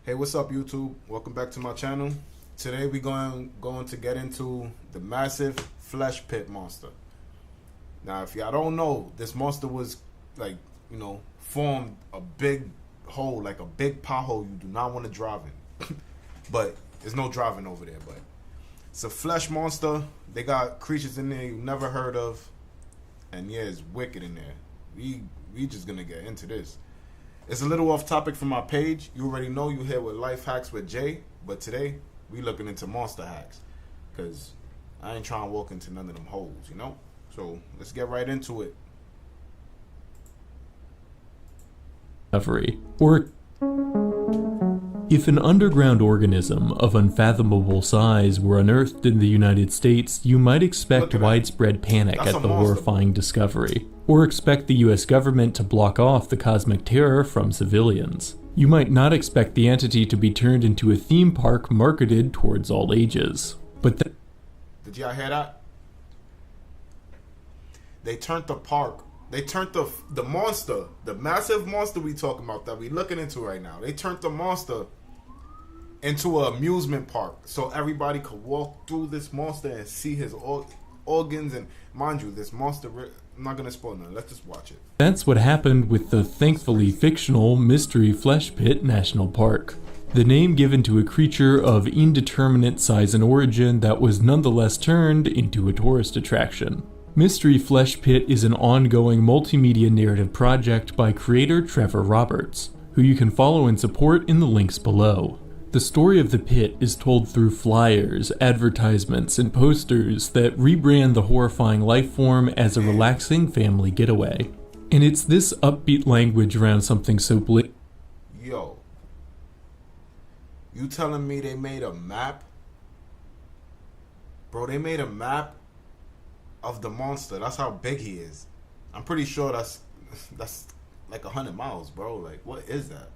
Hey, what's up, YouTube? Welcome back to my channel. Today we're going to get into the massive flesh pit monster. Now, if y'all don't know, this monster was like, formed a big hole, like a big pothole you do not want to drive in. But there's no driving over there. But it's a flesh monster. They got creatures in there you never heard of, and yeah, it's wicked in there. We just gonna get into this. It's a little off topic from my page. You already know you here with Life Hacks with Jay, but today we looking into monster hacks, cause I ain't trying to walk into none of them holes, So let's get right into it. Discovery, or if an underground organism of unfathomable size were unearthed in the United States, you might expect widespread panic at the horrifying discovery, or expect the US government to block off the cosmic terror from civilians. You might not expect the entity to be turned into a theme park marketed towards all ages. But did y'all hear that? They turned the park. They turned the monster, the massive monster we talking about that we looking into right now. They turned the monster into an amusement park, so everybody could walk through this monster and see his organs. And mind you, this monster, I'm not gonna spoil nothing. Let's just watch it. That's what happened with the thankfully fictional Mystery Flesh Pit National Park. The name given to a creature of indeterminate size and origin that was nonetheless turned into a tourist attraction. Mystery Flesh Pit is an ongoing multimedia narrative project by creator Trevor Roberts, who you can follow and support in the links below. The story of the pit is told through flyers, advertisements, and posters that rebrand the horrifying life form as a relaxing family getaway. And it's this upbeat language around something so Yo, you telling me they made a map? Bro, they made a map of the monster. That's how big he is. I'm pretty sure that's like 100 miles, bro. Like, what is that?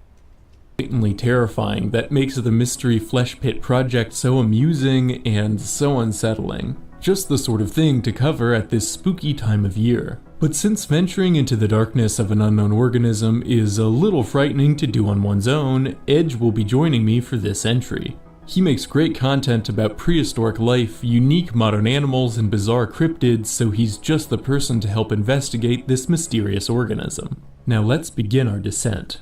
Blatantly terrifying that makes the Mystery Flesh Pit project so amusing and so unsettling. Just the sort of thing to cover at this spooky time of year. But since venturing into the darkness of an unknown organism is a little frightening to do on one's own, Edge will be joining me for this entry. He makes great content about prehistoric life, unique modern animals, and bizarre cryptids, so he's just the person to help investigate this mysterious organism. Now let's begin our descent.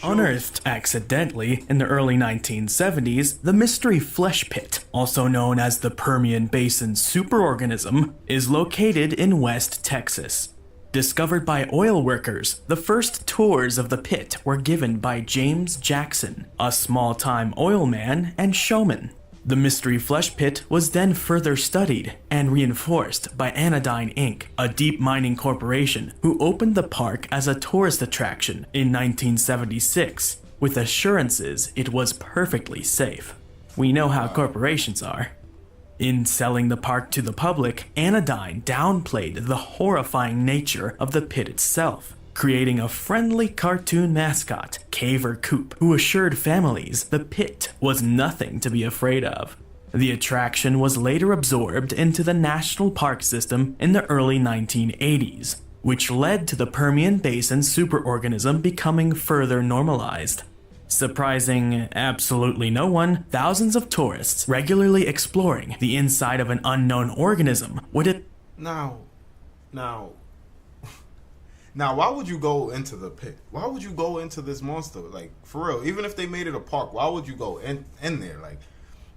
Unearthed accidentally in the early 1970s, the Mystery Flesh Pit, also known as the Permian Basin superorganism, is located in West Texas. Discovered by oil workers, the first tours of the pit were given by James Jackson, a small-time oil man and showman. The Mystery Flesh Pit was then further studied and reinforced by Anodyne Inc., a deep mining corporation who opened the park as a tourist attraction in 1976, with assurances it was perfectly safe. We know how corporations are. In selling the park to the public, Anodyne downplayed the horrifying nature of the pit itself, creating a friendly cartoon mascot, Caver Coop, who assured families the pit was nothing to be afraid of. The attraction was later absorbed into the national park system in the early 1980s, which led to the Permian Basin superorganism becoming further normalized. Surprising absolutely no one, thousands of tourists regularly exploring the inside of an unknown organism would Now, why would you go into the pit? Why would you go into this monster? Like, for real, even if they made it a park, why would you go in there? Like,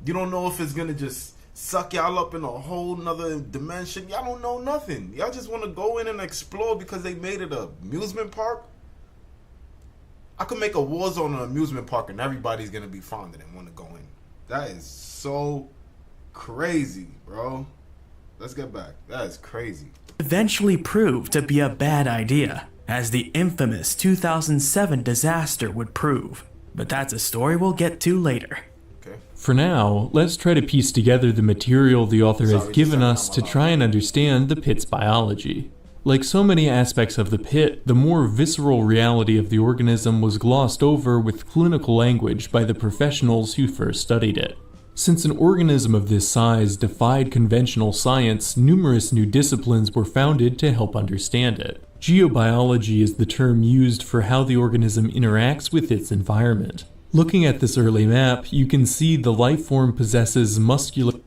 you don't know if it's gonna just suck y'all up in a whole nother dimension. Y'all don't know nothing. Y'all just want to go in and explore because they made it a amusement park. I could make a war zone an amusement park and everybody's gonna be fond of it and want to go in. That is so crazy, bro. Let's get back. That is crazy. eventually proved to be a bad idea, as the infamous 2007 disaster would prove. But that's a story we'll get to later. For now, let's try to piece together the material the author has given us to try and understand the pit's biology. Like so many aspects of the pit, the more visceral reality of the organism was glossed over with clinical language by the professionals who first studied it. Since an organism of this size defied conventional science, numerous new disciplines were founded to help understand it. Geobiology is the term used for how the organism interacts with its environment. Looking at this early map, you can see the life form possesses muscular...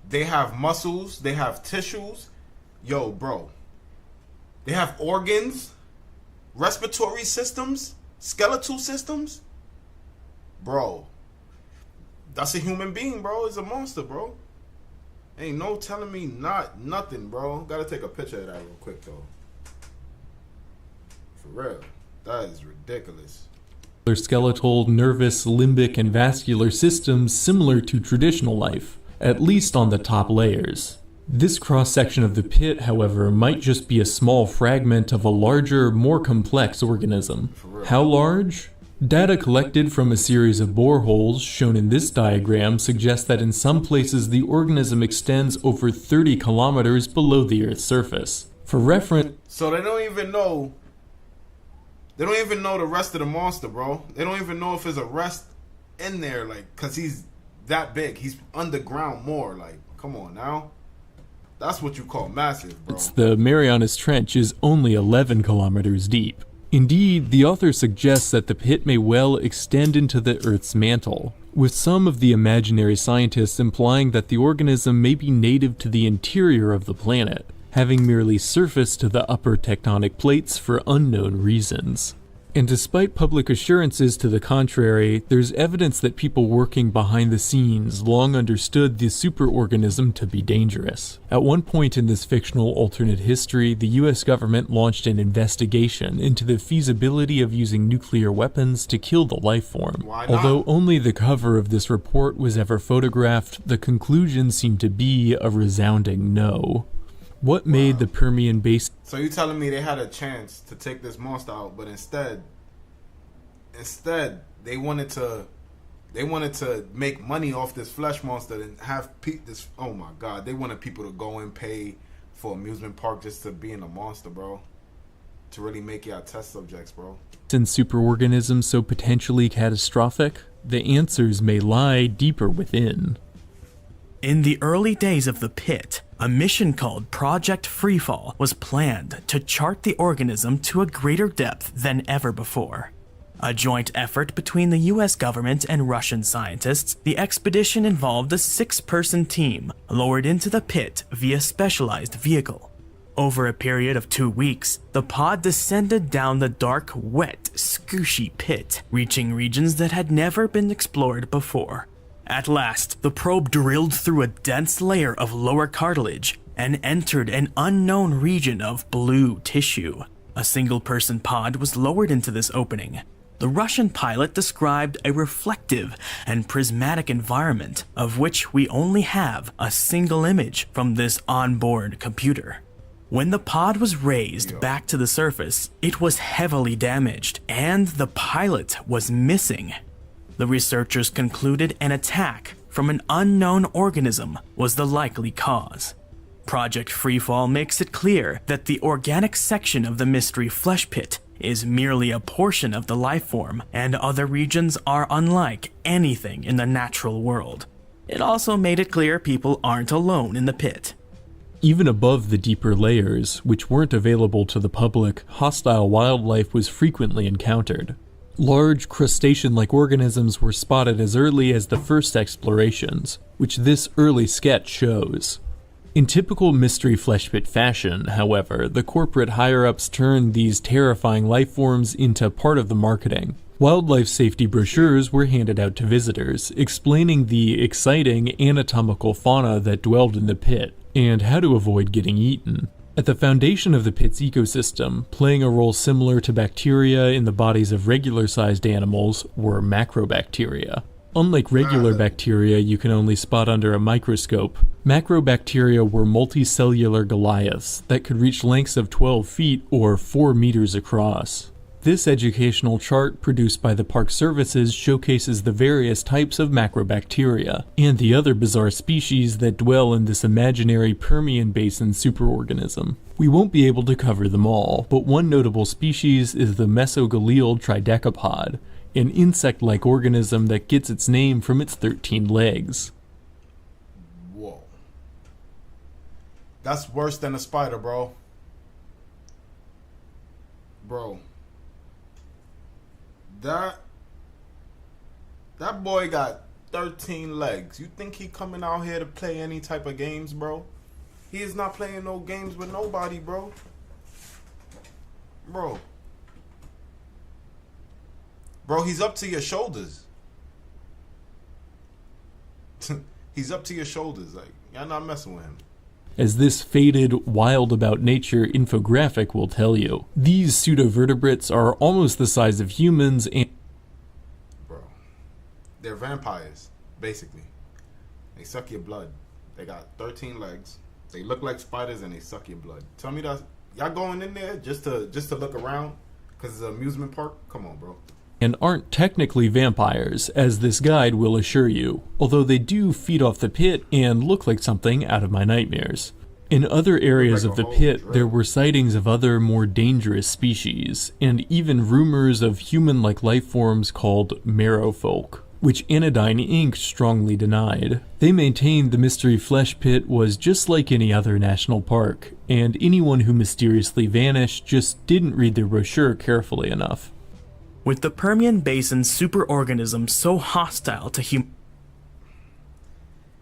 They have muscles, they have tissues. Yo, bro. They have organs, respiratory systems, skeletal systems. Bro. That's a human being, bro. It's a monster, bro. Ain't no telling me nothing, bro. Gotta take a picture of that real quick, though. For real. That is ridiculous. Their skeletal, nervous, limbic, and vascular systems similar to traditional life, at least on the top layers. This cross-section of the pit, however, might just be a small fragment of a larger, more complex organism. How large? Data collected from a series of boreholes shown in this diagram suggests that in some places the organism extends over 30 kilometers below the Earth's surface. For reference... So they don't even know the rest of the monster, bro. They don't even know if there's a rest in there, like, because he's that big. He's underground more, like, come on now. That's what you call massive, bro. The Marianas Trench is only 11 kilometers deep. Indeed, the author suggests that the pit may well extend into the Earth's mantle, with some of the imaginary scientists implying that the organism may be native to the interior of the planet, having merely surfaced to the upper tectonic plates for unknown reasons. And despite public assurances to the contrary, there's evidence that people working behind the scenes long understood the superorganism to be dangerous. At one point in this fictional alternate history, the US government launched an investigation into the feasibility of using nuclear weapons to kill the life form. Although only the cover of this report was ever photographed, the conclusion seemed to be a resounding no. What made the Permian Basin... So you telling me they had a chance to take this monster out, but instead they wanted to make money off this flesh monster and have this. Oh my God, they wanted people to go and pay for amusement park just to be in a monster, bro. To really make y'all test subjects, bro. Since superorganisms so potentially catastrophic, the answers may lie deeper within. In the early days of the pit, a mission called Project Freefall was planned to chart the organism to a greater depth than ever before. A joint effort between the US government and Russian scientists, the expedition involved a 6-person team lowered into the pit via specialized vehicle. Over a period of 2 weeks, the pod descended down the dark, wet, scooshy pit, reaching regions that had never been explored before. At last, the probe drilled through a dense layer of lower cartilage and entered an unknown region of blue tissue. A single-person pod was lowered into this opening. The Russian pilot described a reflective and prismatic environment of which we only have a single image from this onboard computer. When the pod was raised back to the surface, it was heavily damaged and the pilot was missing. The researchers concluded an attack from an unknown organism was the likely cause. Project Freefall makes it clear that the organic section of the mystery flesh pit is merely a portion of the life form, and other regions are unlike anything in the natural world. It also made it clear people aren't alone in the pit. Even above the deeper layers, which weren't available to the public, hostile wildlife was frequently encountered. Large crustacean-like organisms were spotted as early as the first explorations, which this early sketch shows. In typical mystery flesh pit fashion, however, the corporate higher-ups turned these terrifying life forms into part of the marketing. Wildlife safety brochures were handed out to visitors, explaining the exciting anatomical fauna that dwelled in the pit, and how to avoid getting eaten. At the foundation of the pit's ecosystem, playing a role similar to bacteria in the bodies of regular-sized animals, were macrobacteria. Unlike regular bacteria you can only spot under a microscope, macrobacteria were multicellular Goliaths that could reach lengths of 12 feet or 4 meters across. This educational chart produced by the Park Services showcases the various types of macrobacteria and the other bizarre species that dwell in this imaginary Permian Basin superorganism. We won't be able to cover them all, but one notable species is the Mesogalele tridecapod, an insect-like organism that gets its name from its 13 legs. Whoa. That's worse than a spider, bro. Bro, that boy got 13 legs. You think he coming out here to play any type of games, bro? He is not playing no games with nobody, bro. Bro, he's up to your shoulders. He's up to your shoulders. Like, y'all not messing with him. As this faded, wild about nature infographic will tell you, these pseudovertebrates are almost the size of humans and... Bro, they're vampires, basically. They suck your blood. They got 13 legs. They look like spiders and they suck your blood. Tell me that y'all going in there just to look around because it's an amusement park? Come on, bro. and aren't technically vampires, as this guide will assure you, although they do feed off the pit and look like something out of my nightmares. In other areas of the pit, there were sightings of other, more dangerous species, and even rumors of human-like life forms called merrowfolk, which Anodyne Inc. strongly denied. They maintained the Mystery Flesh Pit was just like any other national park, and anyone who mysteriously vanished just didn't read their brochure carefully enough. With the Permian Basin superorganism so hostile to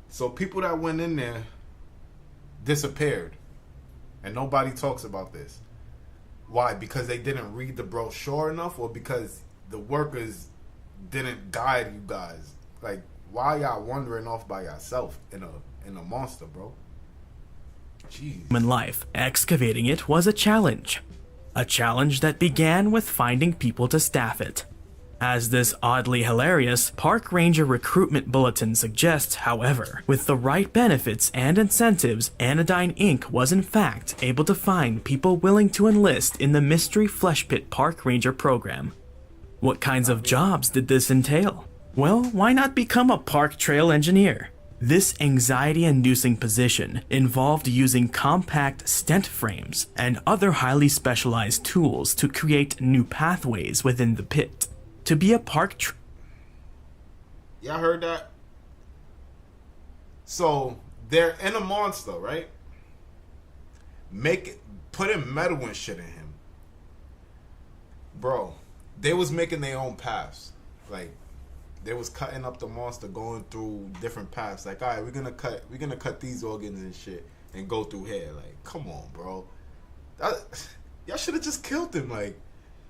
So people that went in there disappeared, and nobody talks about this. Why? Because they didn't read the brochure enough, or because the workers didn't guide you guys? Like, why y'all wandering off by yourself in a monster, bro? Jeez. human life, excavating it was a challenge. A challenge that began with finding people to staff it. As this oddly hilarious park ranger recruitment bulletin suggests, however, with the right benefits and incentives, Anodyne Inc. was in fact able to find people willing to enlist in the Mystery Flesh Pit Park Ranger program. What kinds of jobs did this entail? Well, why not become a park trail engineer? This anxiety-inducing position involved using compact stent frames and other highly specialized tools to create new pathways within the pit. To be a park Y'all heard that? So they're in a monster, right? Putting metal and shit in him. Bro, they was making their own paths. Like, they was cutting up the monster, going through different paths. Like, all right, we're gonna cut these organs and shit and go through here. Like, come on, bro. Y'all should have just killed him. Like,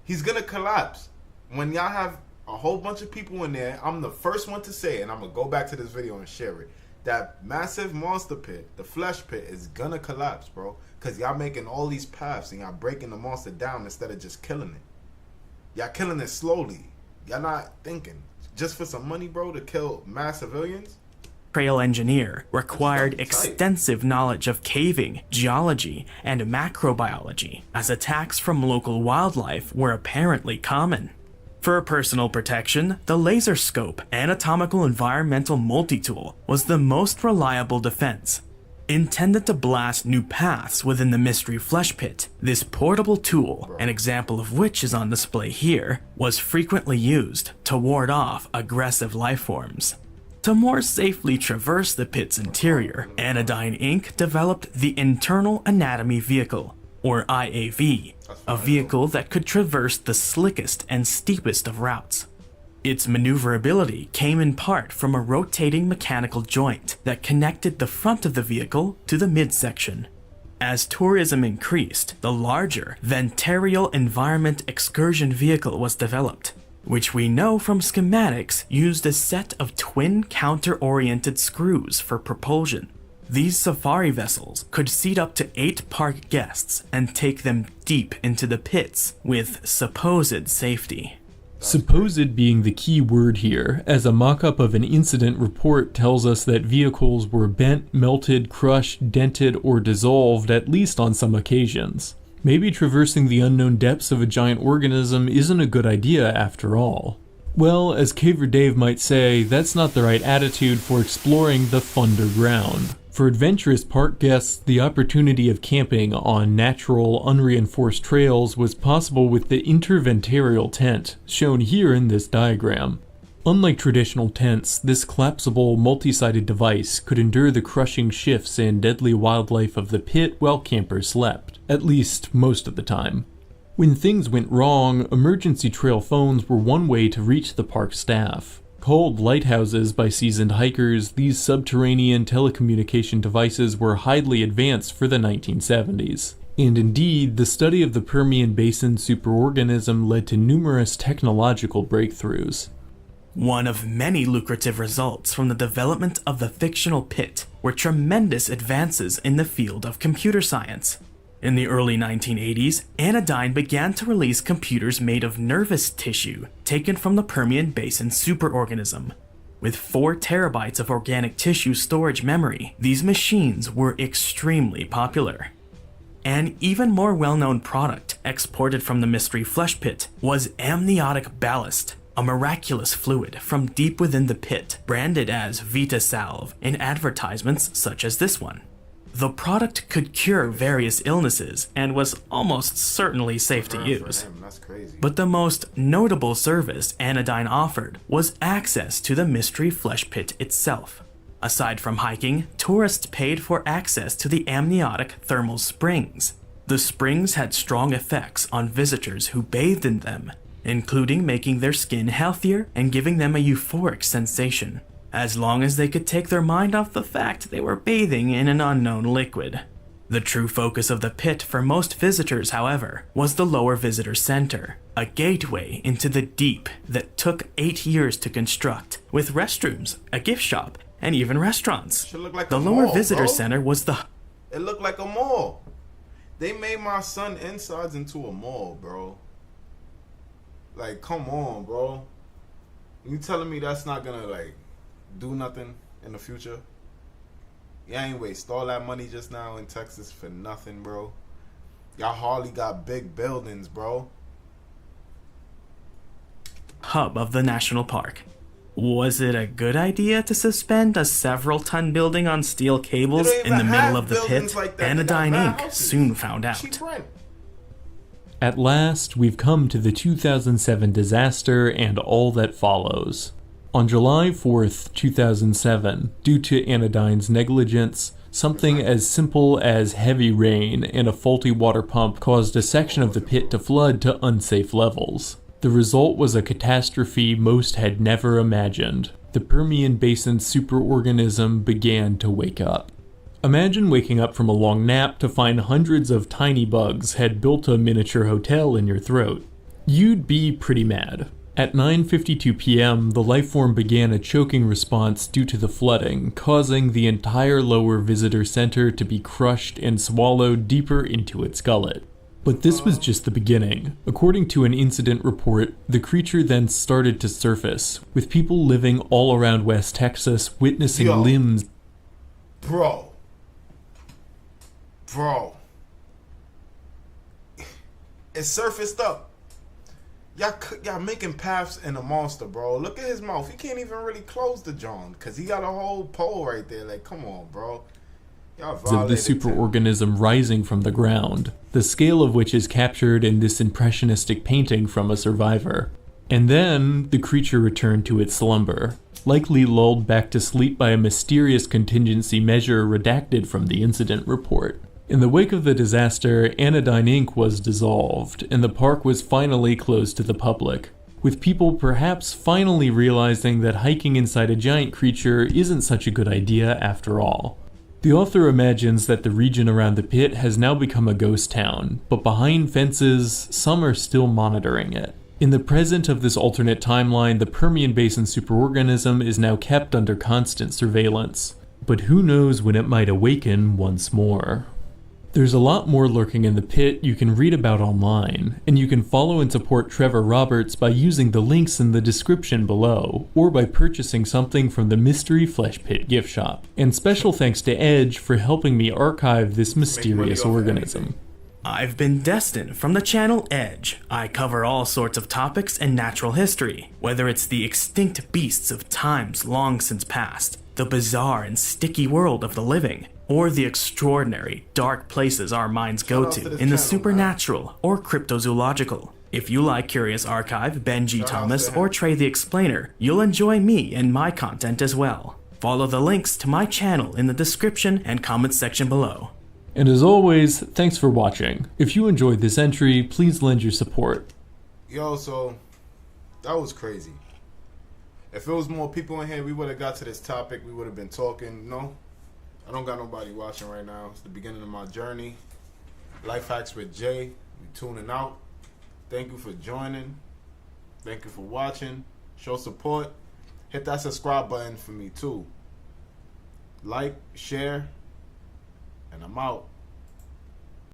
he's gonna collapse. When y'all have a whole bunch of people in there, I'm the first one to say, and I'm gonna go back to this video and share it, that massive monster pit, the flesh pit, is gonna collapse, bro. Cause y'all making all these paths and y'all breaking the monster down instead of just killing it. Y'all killing it slowly. Y'all not thinking. Just for some money, bro, to kill mass civilians? trail engineer required extensive knowledge of caving, geology, and macrobiology, as attacks from local wildlife were apparently common. For personal protection, the laser scope anatomical environmental multi-tool was the most reliable defense. Intended to blast new paths within the Mystery Flesh Pit, this portable tool, an example of which is on display here, was frequently used to ward off aggressive life forms. To more safely traverse the pit's interior, Anodyne Inc. developed the Internal Anatomy Vehicle, or IAV, a vehicle that could traverse the slickest and steepest of routes. Its maneuverability came in part from a rotating mechanical joint that connected the front of the vehicle to the midsection. As tourism increased, the larger Ventarial Environment Excursion Vehicle was developed, which we know from schematics used a set of twin counter-oriented screws for propulsion. These safari vessels could seat up to 8 park guests and take them deep into the pits with supposed safety. Supposed being the key word here, as a mock-up of an incident report tells us that vehicles were bent, melted, crushed, dented, or dissolved at least on some occasions. Maybe traversing the unknown depths of a giant organism isn't a good idea after all. Well, as Caver Dave might say, that's not the right attitude for exploring the Funderground. For adventurous park guests, the opportunity of camping on natural, unreinforced trails was possible with the Interventarial tent, shown here in this diagram. Unlike traditional tents, this collapsible, multi-sided device could endure the crushing shifts and deadly wildlife of the pit while campers slept, at least most of the time. When things went wrong, emergency trail phones were one way to reach the park staff. Called lighthouses by seasoned hikers, these subterranean telecommunication devices were highly advanced for the 1970s. And indeed, the study of the Permian Basin superorganism led to numerous technological breakthroughs. One of many lucrative results from the development of the fictional pit were tremendous advances in the field of computer science. In the early 1980s, Anodyne began to release computers made of nervous tissue taken from the Permian Basin superorganism. With 4 terabytes of organic tissue storage memory, these machines were extremely popular. An even more well-known product exported from the Mystery Flesh Pit was amniotic ballast, a miraculous fluid from deep within the pit, branded as Vita Salve in advertisements such as this one. The product could cure various illnesses and was almost certainly safe to use. That's crazy. But the most notable service Anodyne offered was access to the Mystery Flesh Pit itself. Aside from hiking, tourists paid for access to the amniotic thermal springs. The springs had strong effects on visitors who bathed in them, including making their skin healthier and giving them a euphoric sensation, as long as they could take their mind off the fact they were bathing in an unknown liquid. The true focus of the pit for most visitors, however, was the lower visitor center, a gateway into the deep that took 8 years to construct, with restrooms, a gift shop, and even restaurants. Should look like The a lower mall, visitor bro. center was the... It looked like a mall. They made my son insides into a mall, bro. Like, come on, bro. You telling me that's not gonna, like, do nothing in the future? You ain't waste all that money just now in Texas for nothing, bro. Y'all hardly got big buildings, bro. hub of the national park. Was it a good idea to suspend a several-ton building on steel cables They don't in the even middle have of the buildings pit? like that. They got Anodyne bad Inc. houses. soon found out. Cheap rent. At last, we've come to the 2007 disaster and all that follows. On July 4th, 2007, due to Anodyne's negligence, something as simple as heavy rain and a faulty water pump caused a section of the pit to flood to unsafe levels. The result was a catastrophe most had never imagined. The Permian Basin superorganism began to wake up. Imagine waking up from a long nap to find hundreds of tiny bugs had built a miniature hotel in your throat. You'd be pretty mad. At 9:52 p.m., the lifeform began a choking response due to the flooding, causing the entire lower visitor center to be crushed and swallowed deeper into its gullet. But this was just the beginning. According to an incident report, the creature then started to surface, with people living all around West Texas witnessing Yo. limbs. Bro. It surfaced up. Y'all making paths in a monster, bro. Look at his mouth. He can't even really close the jaw because he got a whole pole right there. Like, come on, bro. Y'all Of the violated superorganism rising from the ground, the scale of which is captured in this impressionistic painting from a survivor. And then, the creature returned to its slumber, likely lulled back to sleep by a mysterious contingency measure redacted from the incident report. In the wake of the disaster, Anodyne Inc. was dissolved, and the park was finally closed to the public, with people perhaps finally realizing that hiking inside a giant creature isn't such a good idea after all. The author imagines that the region around the pit has now become a ghost town, but behind fences, some are still monitoring it. In the present of this alternate timeline, the Permian Basin superorganism is now kept under constant surveillance, but who knows when it might awaken once more. There's a lot more lurking in the pit you can read about online, and you can follow and support Trevor Roberts by using the links in the description below, or by purchasing something from the Mystery Flesh Pit gift shop. And special thanks to Edge for helping me archive this mysterious money off organism. I've been Destin from the channel Edge. I cover all sorts of topics in natural history, whether it's the extinct beasts of times long since past, the bizarre and sticky world of the living, or the extraordinary, dark places our minds go Shout out to to this in the channel, supernatural or cryptozoological. If you like Curious Archive, Benji Shout out Thomas, to or him. Trey the Explainer, you'll enjoy me and my content as well. Follow the links to my channel in the description and comments section below. And as always, thanks for watching. If you enjoyed this entry, please lend your support. Yo, so that was crazy. If it was more people in here, we would have got to this topic. We would have been talking. No, I don't got nobody watching right now. It's the beginning of my journey. Life Hacks with Jay. We tuning out. Thank you for joining. Thank you for watching. Show support. Hit that subscribe button for me too. Like, share, and I'm out.